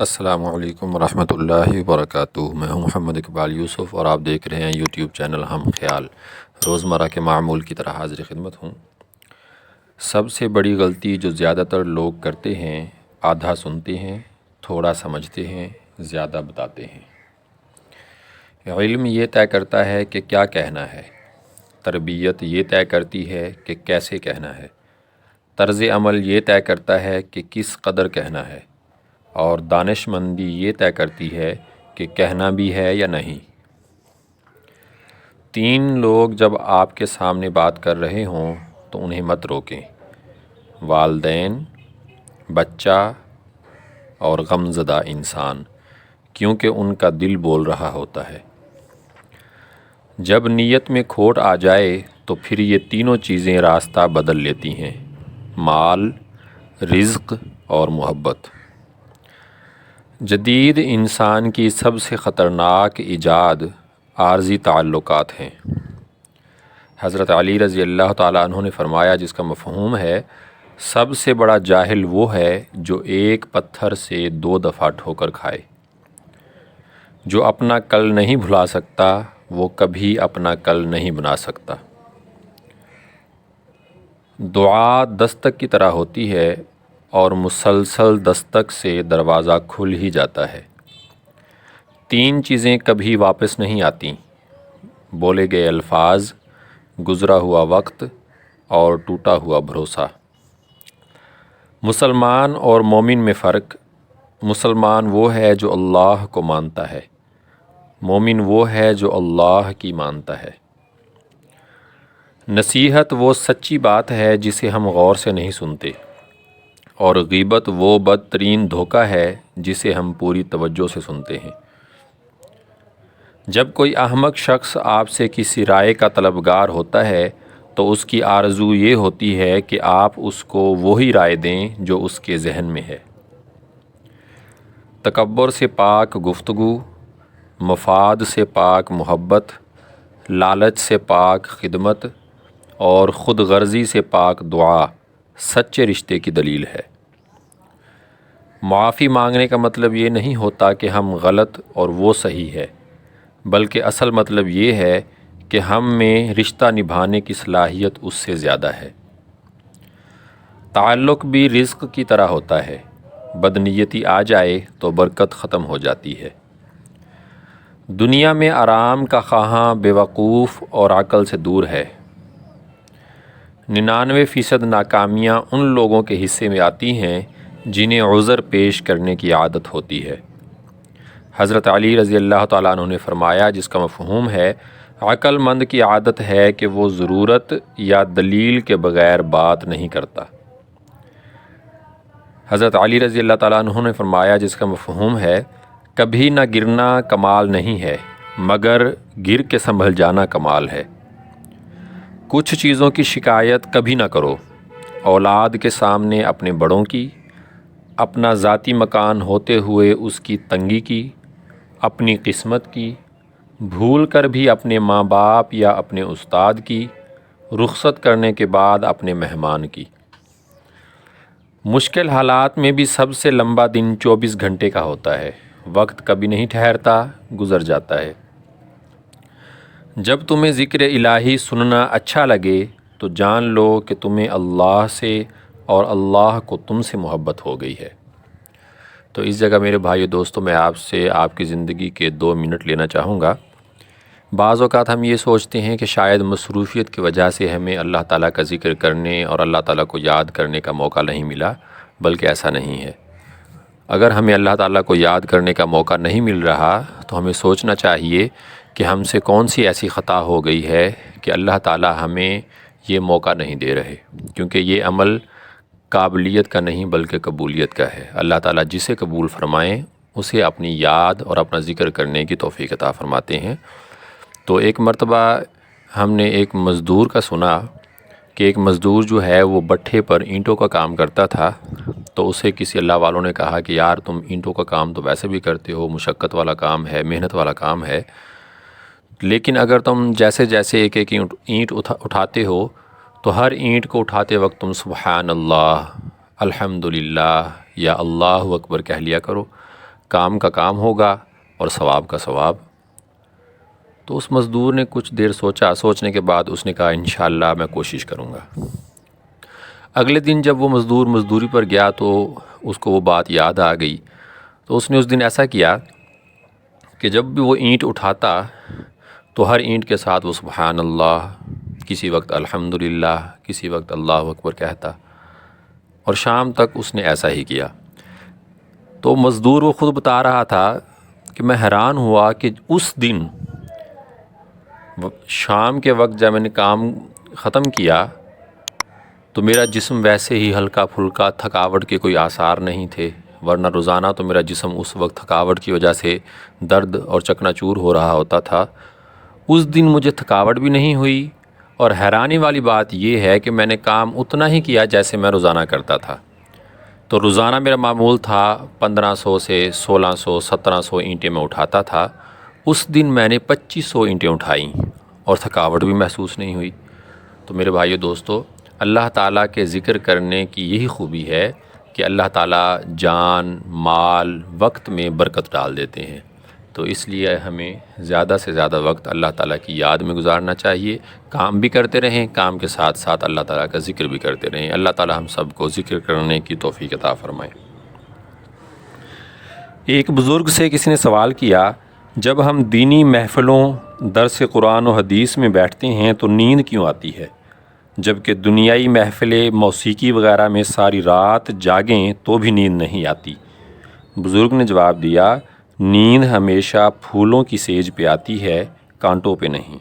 السلام علیکم ورحمۃ اللہ وبرکاتہ۔ میں ہوں محمد اقبال یوسف اور آپ دیکھ رہے ہیں یوٹیوب چینل ہم خیال۔ روزمرہ کے معمول کی طرح حاضر خدمت ہوں۔ سب سے بڑی غلطی جو زیادہ تر لوگ کرتے ہیں، آدھا سنتے ہیں، تھوڑا سمجھتے ہیں، زیادہ بتاتے ہیں۔ علم یہ طے کرتا ہے کہ کیا کہنا ہے، تربیت یہ طے کرتی ہے کہ کیسے کہنا ہے، طرز عمل یہ طے کرتا ہے کہ کس قدر کہنا ہے، اور دانش مندی یہ طے کرتی ہے کہ کہنا بھی ہے یا نہیں۔ 3 لوگ جب آپ کے سامنے بات کر رہے ہوں تو انہیں مت روکیں: والدین، بچہ اور غمزدہ انسان، کیونکہ ان کا دل بول رہا ہوتا ہے۔ جب نیت میں کھوٹ آ جائے تو پھر یہ تینوں چیزیں راستہ بدل لیتی ہیں: مال، رزق اور محبت۔ جدید انسان کی سب سے خطرناک ایجاد عارضی تعلقات ہیں۔ حضرت علی رضی اللہ تعالیٰ عنہ نے فرمایا، جس کا مفہوم ہے: سب سے بڑا جاہل وہ ہے جو ایک پتھر سے 2 دفعہ ٹھوکر کھائے۔ جو اپنا کل نہیں بھلا سکتا وہ کبھی اپنا کل نہیں بنا سکتا۔ دعا دستک کی طرح ہوتی ہے اور مسلسل دستک سے دروازہ کھل ہی جاتا ہے۔ 3 چیزیں کبھی واپس نہیں آتیں: بولے گئے الفاظ، گزرا ہوا وقت اور ٹوٹا ہوا بھروسہ۔ مسلمان اور مومن میں فرق: مسلمان وہ ہے جو اللہ کو مانتا ہے، مومن وہ ہے جو اللہ کی مانتا ہے۔ نصیحت وہ سچی بات ہے جسے ہم غور سے نہیں سنتے، اور غیبت وہ بدترین دھوکہ ہے جسے ہم پوری توجہ سے سنتے ہیں۔ جب کوئی احمق شخص آپ سے کسی رائے کا طلبگار ہوتا ہے تو اس کی آرزو یہ ہوتی ہے کہ آپ اس کو وہی رائے دیں جو اس کے ذہن میں ہے۔ تکبر سے پاک گفتگو، مفاد سے پاک محبت، لالچ سے پاک خدمت اور خود غرضی سے پاک دعا سچے رشتے کی دلیل ہے۔ معافی مانگنے کا مطلب یہ نہیں ہوتا کہ ہم غلط اور وہ صحیح ہے، بلکہ اصل مطلب یہ ہے کہ ہم میں رشتہ نبھانے کی صلاحیت اس سے زیادہ ہے۔ تعلق بھی رزق کی طرح ہوتا ہے، بدنیتی آ جائے تو برکت ختم ہو جاتی ہے۔ دنیا میں آرام کا خواہاں بیوقوف اور عقل سے دور ہے۔ 99% ناکامیاں ان لوگوں کے حصے میں آتی ہیں جنہیں عذر پیش کرنے کی عادت ہوتی ہے۔ حضرت علی رضی اللہ تعالیٰ عنہ نے فرمایا، جس کا مفہوم ہے: عقل مند کی عادت ہے کہ وہ ضرورت یا دلیل کے بغیر بات نہیں کرتا۔ حضرت علی رضی اللہ تعالیٰ عنہ نے فرمایا، جس کا مفہوم ہے: کبھی نہ گرنا کمال نہیں ہے مگر گر کے سنبھل جانا کمال ہے۔ کچھ چیزوں کی شکایت کبھی نہ کرو: اولاد کے سامنے اپنے بڑوں کی، اپنا ذاتی مکان ہوتے ہوئے اس کی تنگی کی، اپنی قسمت کی، بھول کر بھی اپنے ماں باپ یا اپنے استاد کی، رخصت کرنے کے بعد اپنے مہمان کی۔ مشکل حالات میں بھی سب سے لمبا دن 24 گھنٹے کا ہوتا ہے۔ وقت کبھی نہیں ٹھہرتا، گزر جاتا ہے۔ جب تمہیں ذکر الہی سننا اچھا لگے تو جان لو کہ تمہیں اللہ سے اور اللہ کو تم سے محبت ہو گئی ہے۔ تو اس جگہ میرے بھائیو دوستو، میں آپ سے آپ کی زندگی کے 2 منٹ لینا چاہوں گا۔ بعض اوقات ہم یہ سوچتے ہیں کہ شاید مصروفیت کی وجہ سے ہمیں اللہ تعالیٰ کا ذکر کرنے اور اللہ تعالیٰ کو یاد کرنے کا موقع نہیں ملا، بلکہ ایسا نہیں ہے۔ اگر ہمیں اللہ تعالیٰ کو یاد کرنے کا موقع نہیں مل رہا تو ہمیں سوچنا چاہیے کہ ہم سے کون سی ایسی خطا ہو گئی ہے کہ اللہ تعالیٰ ہمیں یہ موقع نہیں دے رہے، کیونکہ یہ عمل قابلیت کا نہیں بلکہ قبولیت کا ہے۔ اللہ تعالیٰ جسے قبول فرمائیں اسے اپنی یاد اور اپنا ذکر کرنے کی توفیق عطا فرماتے ہیں۔ تو ایک مرتبہ ہم نے ایک مزدور کا سنا کہ ایک مزدور جو ہے وہ بٹھے پر اینٹوں کا کام کرتا تھا، تو اسے کسی اللہ والوں نے کہا کہ یار تم اینٹوں کا کام تو ویسے بھی کرتے ہو، مشقت والا کام ہے، محنت والا کام ہے، لیکن اگر تم جیسے جیسے ایک ایک اینٹ اٹھاتے ہو تو ہر اینٹ کو اٹھاتے وقت تم سبحان اللہ، الحمدللہ یا اللہ اکبر کہہ لیا کرو، کام کا کام ہوگا اور ثواب کا ثواب۔ تو اس مزدور نے کچھ دیر سوچا، سوچنے کے بعد اس نے کہا انشاءاللہ میں کوشش کروں گا۔ اگلے دن جب وہ مزدور مزدوری پر گیا تو اس کو وہ بات یاد آ گئی، تو اس نے اس دن ایسا کیا کہ جب بھی وہ اینٹ اٹھاتا تو ہر اینٹ کے ساتھ وہ سبحان اللہ، کسی وقت الحمدللہ، کسی وقت اللہ اکبر کہتا، اور شام تک اس نے ایسا ہی کیا۔ تو مزدور وہ خود بتا رہا تھا کہ میں حیران ہوا کہ اس دن شام کے وقت جب میں نے کام ختم کیا تو میرا جسم ویسے ہی ہلکا پھلکا، تھکاوٹ کے کوئی آثار نہیں تھے، ورنہ روزانہ تو میرا جسم اس وقت تھکاوٹ کی وجہ سے درد اور چکنا چور ہو رہا ہوتا تھا۔ اس دن مجھے تھکاوٹ بھی نہیں ہوئی، اور حیرانی والی بات یہ ہے کہ میں نے کام اتنا ہی کیا جیسے میں روزانہ کرتا تھا۔ تو روزانہ میرا معمول تھا 1500 سے 1600 1700 اینٹیں میں اٹھاتا تھا، اس دن میں نے 2500 اینٹیں اٹھائیں اور تھکاوٹ بھی محسوس نہیں ہوئی۔ تو میرے بھائیو دوستو، اللہ تعالیٰ کے ذکر کرنے کی یہی خوبی ہے کہ اللہ تعالیٰ جان، مال، وقت میں برکت ڈال دیتے ہیں۔ تو اس لیے ہمیں زیادہ سے زیادہ وقت اللہ تعالیٰ کی یاد میں گزارنا چاہیے، کام بھی کرتے رہیں، کام کے ساتھ ساتھ اللہ تعالیٰ کا ذکر بھی کرتے رہیں۔ اللہ تعالیٰ ہم سب کو ذکر کرنے کی توفیق عطا فرمائے۔ ایک بزرگ سے کسی نے سوال کیا، جب ہم دینی محفلوں، درس قرآن و حدیث میں بیٹھتے ہیں تو نیند کیوں آتی ہے، جبکہ دنیائی محفلیں، موسیقی وغیرہ میں ساری رات جاگیں تو بھی نیند نہیں آتی؟ بزرگ نے جواب دیا، نیند ہمیشہ پھولوں کی سیج پہ آتی ہے، کانٹوں پہ نہیں۔